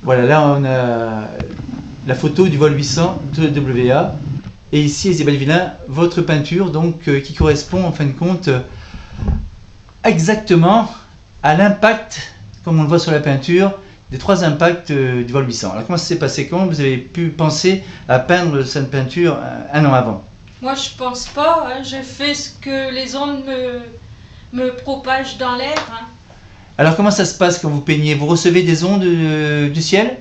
Voilà, là on a la photo du vol 800 de WA. Et ici, Isabelle Villain, votre peinture donc, qui correspond en fin de compte exactement à l'impact, comme on le voit sur la peinture, des 3 impacts du vol 800. Alors comment ça s'est passé? Comment vous avez pu penser à peindre cette peinture un an avant? Moi je pense pas, hein. Je fais ce que les ondes me propagent dans l'air. Hein. Alors comment ça se passe quand vous peignez? Vous recevez des ondes du ciel?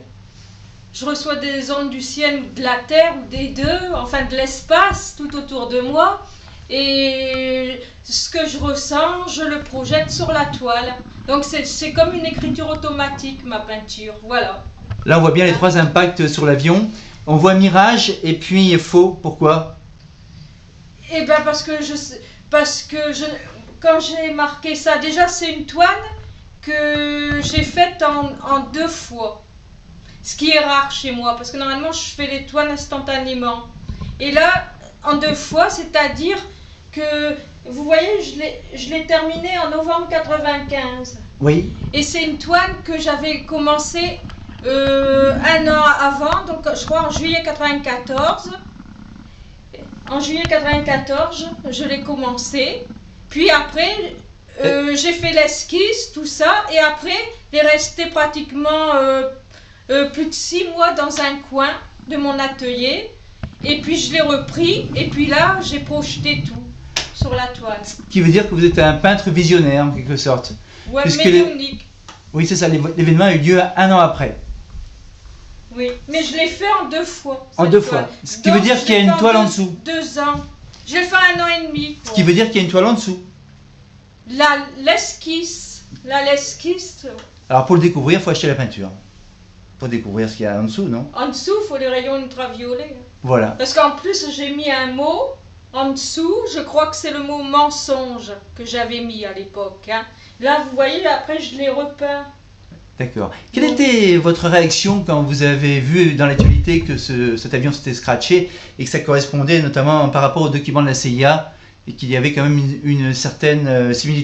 Je reçois des ondes du ciel ou de la terre ou des deux, enfin de l'espace tout autour de moi. Et ce que je ressens, je le projette sur la toile. Donc c'est comme une écriture automatique, ma peinture. Voilà. Là on voit bien les 3 impacts sur l'avion. On voit mirage et puis faux. Pourquoi? Eh bien parce que quand j'ai marqué ça, déjà c'est une toile que j'ai faite en 2 fois. Ce qui est rare chez moi, parce que normalement je fais les toiles instantanément. Et là, en 2 fois, c'est-à-dire que, vous voyez, je l'ai terminée en novembre 95. Oui. Et c'est une toile que j'avais commencé 1 an avant, donc je crois en juillet 94. En juillet 94, je l'ai commencé. Puis après, j'ai fait l'esquisse, tout ça. Et après, il est resté pratiquement plus de 6 mois dans un coin de mon atelier. Et puis je l'ai repris. Et puis là, j'ai projeté tout sur la toile. Ce qui veut dire que vous êtes un peintre visionnaire, en quelque sorte. Ouais, médiumnique. Oui, c'est ça. L'événement a eu lieu 1 an après. Oui, mais je l'ai fait en 2 fois. En 2 fois. Ce qui veut dire qu'il y a une toile en dessous. 2 ans. Je l'ai fait 1 an et demi. Ce qui veut dire qu'il y a une toile en dessous. L'esquisse. L'esquisse. Alors pour le découvrir, il faut acheter la peinture. Pour découvrir ce qu'il y a en dessous, non? En dessous, il faut les rayons ultraviolets. Voilà. Parce qu'en plus, j'ai mis un mot en dessous. Je crois que c'est le mot mensonge que j'avais mis à l'époque. Hein. Là, vous voyez, après, je l'ai repeint. D'accord. Quelle était votre réaction quand vous avez vu dans l'actualité que cet avion s'était scratché et que ça correspondait notamment par rapport aux documents de la CIA et qu'il y avait quand même une certaine similitude?